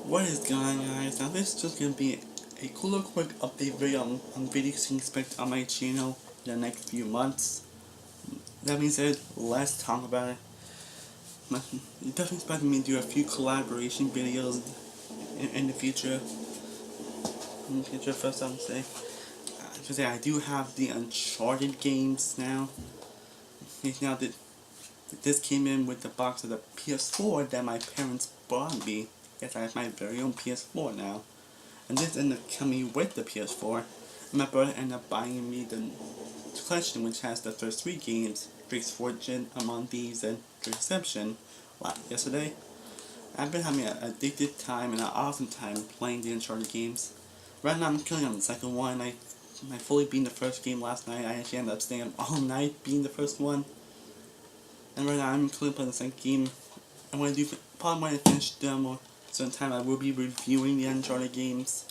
What is going on, guys? Now this is just gonna be a cool quick update video on videos you can expect on my channel in the next few months. That being said, let's talk about it. You definitely expect me to do a few collaboration videos in the future. First I'm gonna say I do have the Uncharted games now. Now that this came in with the box of the PS4 that my parents bought me. Yes, I have my very own PS4 now. And this ended up coming with the PS4. And my brother ended up buying me the collection, which has the first 3 games, Drake's Fortune, Among Thieves, and Reception. Yesterday, I've been having an addicted time and an awesome time playing the Uncharted games. Right now I'm killing on the second one. I fully beat the first game last night. I actually ended up staying up all night beating the first one. And right now I'm currently playing the second game. I'm going to do, probably when I finish them or certain time I will be reviewing the Uncharted games.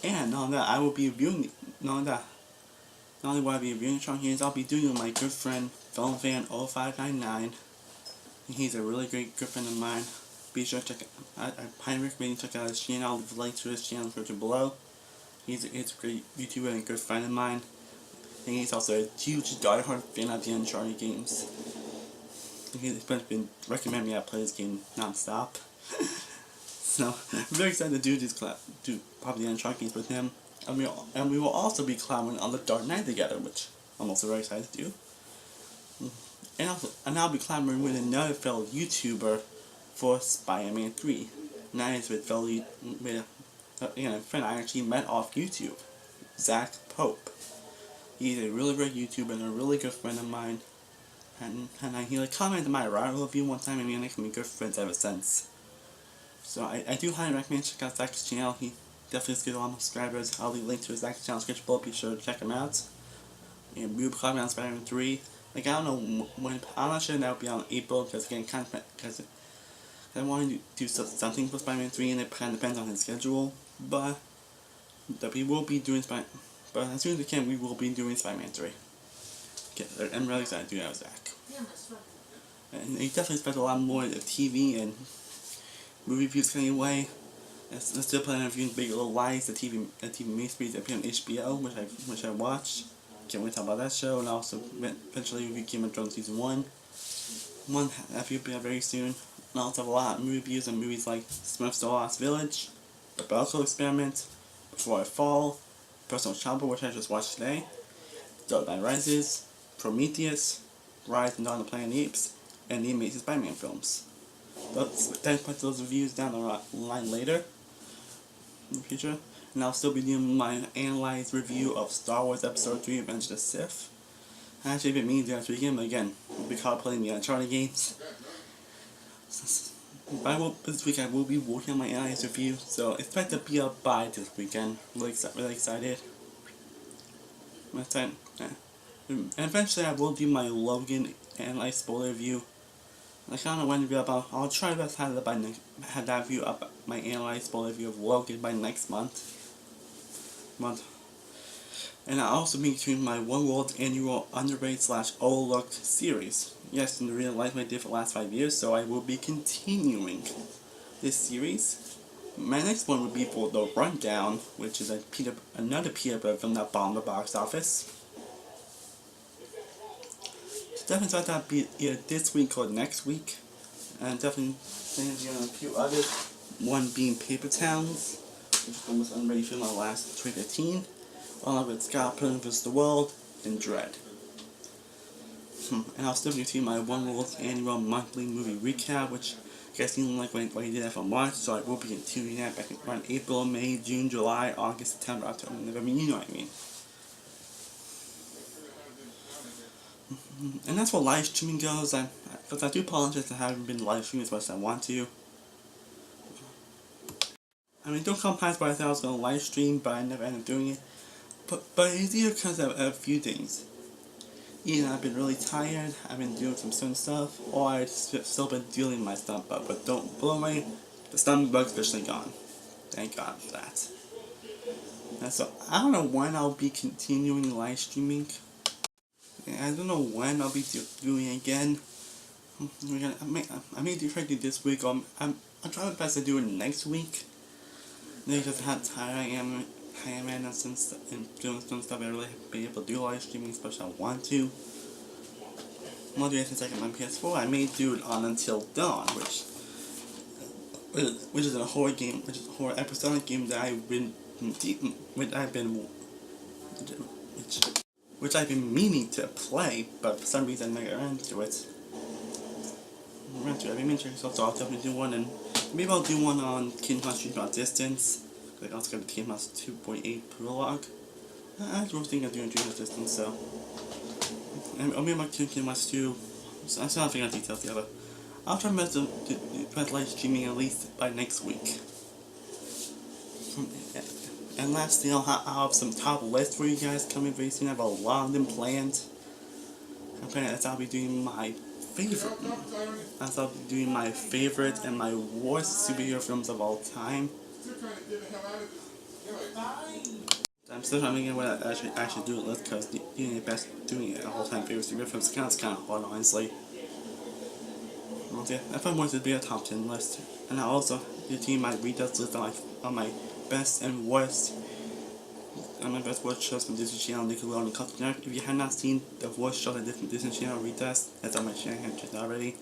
And on that I will be reviewing, not only will I be reviewing Uncharted games, I'll be doing it with my good friend, FilmFan0599. He's a really great good friend of mine. Be sure to check it. I highly recommend you check out his channel. I'll leave a link to his channel in the description below. He's a great YouTuber and a good friend of mine. And he's also a huge diehard fan of the Uncharted games. He's been recommending me I play this game non-stop. So I'm very excited to do probably the Uncharted games with him. And we will also be collaborating on the Dark Knight together, which I'm also very excited to do. And I'll be collaborating with another fellow YouTuber for Spider-Man 3. And that is with a friend I actually met off YouTube, Zach Pope. He's a really great YouTuber and a really good friend of mine. And he commented on my Rival review one time, and me and him have been good friends ever since. So I do highly recommend check out Zach's channel. He definitely has good a lot more subscribers. I'll leave a link to his Zach's channel in the description below. Be sure to check him out. And we will be commenting on Spider-Man 3. Like, I don't know when, I'm not sure that will be on April, because again, because I want to do something for Spider-Man 3, and it kind of depends on his schedule. But we will be doing but as soon as we can, we will be doing Spider-Man 3. Okay, I'm really excited to do that with Zach. And he definitely spent a lot more of TV and movie reviews coming away. I'm still planning on reviewing Big Little Lies, the TV miniseries that appeared on HBO, which I watched. Can't wait to talk about that show, and also eventually review Game of Thrones Season 1. That will be out very soon. And also have a lot of movie reviews on movies like Smith's The Lost Village, The Belko Experiment, Before I Fall, Personal Shopper, which I just watched today, Dark Knight Rises, Prometheus, Rise and Dawn of the Planet of the Apes, and the Amazing Spider-Man films. Then put those reviews down the line later in the future. And I'll still be doing my analyzed review of Star Wars Episode 3 Revenge of the Sith. I actually been meaning to do that weekend, but again, we'll be caught playing the Uncharted games. This week I will be working on my analyzed review, so expect to be up by this weekend. Really excited. And eventually I will do my Logan analyzed spoiler review. Like, I don't know when to be about. I'll try to have that review up, my analyzed spoiler review of Logan by next month. And I'll also be doing my One World annual underrated / overlooked series. Yes, in real life I did for the last 5 years, so I will be continuing this series. My next one would be for The Rundown, which is another Peter Berg film that bombed the box office. So definitely thought that'd be either this week or next week. And definitely thinking of a few others. One being Paper Towns, which was the most underrated film of last 2015. Along with Scott Pilgrim vs. the World and Dread. And I'll still be doing my One World annual monthly movie recap, which I guess seemed like when you did that for March, so I will be continuing that back around April, May, June, July, August, September, October, November, you know what I mean. And that's what live streaming goes. But I do apologize I haven't been live streaming as much as I want to. I mean, don't come past what I thought I was going to live stream, but I never ended up doing it. But it's either because of a few things. Either I've been really tired, I've been doing some certain stuff, or I've still been dealing with my stomach bug. But don't blow me, the stomach bug's officially gone. Thank God for that. And so, I don't know when I'll be continuing live streaming. I don't know when I'll be doing it again. I may try to do this week. I'll try my best to do it next week. Because how tired I am and since and doing some stuff, I really be able to do live streaming, especially I want to. One day since I get my PS4, I may do it on Until Dawn, which is a horror game, which is a horror episodic game that which I've been meaning to play, but for some reason I never ran into it. I've been meaning to, so I'll definitely do one, and maybe I'll do one on Kingdom Hearts Dream Drop Distance. I also got the Kingdom Hearts 2.8 prologue. I was thinking of doing Dream Drop Distance, so. And I'll maybe I'll do Kingdom Hearts 2. So I'm still not figuring out details yet, but I'll try my best to try live streaming at least by next week. And lastly, I'll have some top lists for you guys coming very soon. I have a lot of them planned. I'm planning that I'll be doing my favorite and my worst superhero films of all time. I'm still trying to figure out what I actually do a list, because doing it best doing it all time favorite superhero films kind of hard, honestly. Okay, I found one to be a top 10 list, and I'll also do my retest list on my best and worst. On my best worst shows from Disney Channel, Nickelodeon, and Cartoon Network. If you have not seen the worst shows on Disney Channel retest, that's on my channel already.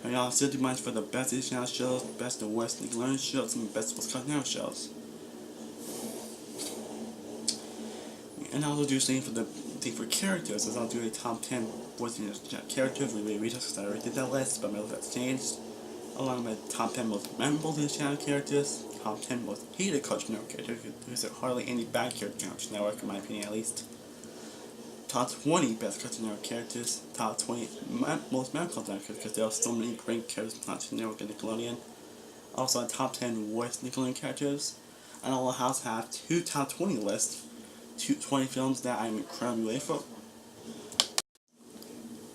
And I'll still do mine for the best Disney Channel shows, best and worst Nickelodeon shows, and best worst Cartoon Network shows. And I'll also do the same for the thing for characters, as I'll do a top 10 worst characters with retest, because I already did that list, but my list has changed. Along with my top 10 most memorable Disney Channel characters, top 10 most hated Cartoon Network characters, because there are hardly any bad characters in Cartoon Network, in my opinion at least. Top 20 best Cartoon Network characters, top 20 most memorable Cartoon Network characters, because there are so many great characters in Cartoon Network and Nickelodeon. Also, a top 10 worst Nickelodeon characters, and I'll also have 2 top 20 lists, 20 films that I'm incredibly grateful.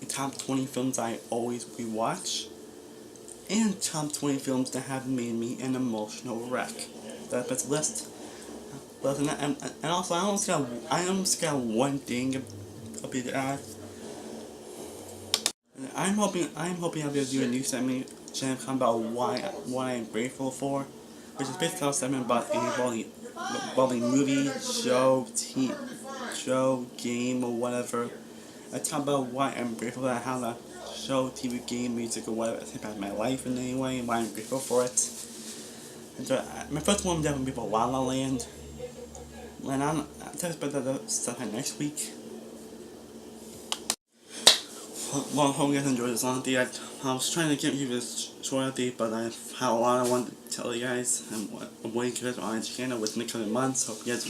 Top 20 films I always rewatch, and top 20 films that have made me an emotional wreck. That's the list. But and also I almost got one thing a bit add. I'm hoping I'll be able to do a new segment about what I'm grateful for, which is basically a segment about any movie, show, game, or whatever. I talk about why I'm grateful for how the show, TV, game, music, or whatever has impacted my life in any way, and why I'm grateful for it. And so, my first one definitely be La La Land. And I'll tell you about that stuff next week. Well, I hope you guys enjoyed this long update. I was trying to give you this short update, but I had a lot I wanted to tell you guys, and what you guys on this channel within the coming months. Hope you guys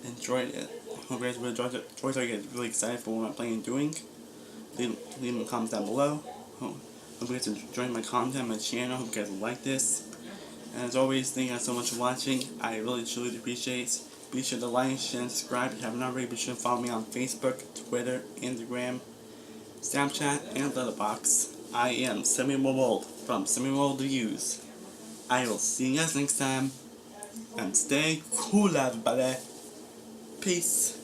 enjoyed it. Hope you guys really enjoyed it. I get really excited for what I'm planning on doing. Leave in the comments down below. Hope you guys enjoyed my content, my channel. Hope you guys like this. And as always, thank you guys so much for watching. I really truly appreciate it. Be sure to like, share, and subscribe. If you haven't already, be sure to follow me on Facebook, Twitter, Instagram, Snapchat, and Letterboxd. I am Semi-World from Semi-World Reviews. I will see you guys next time. And stay cool, everybody. Peace.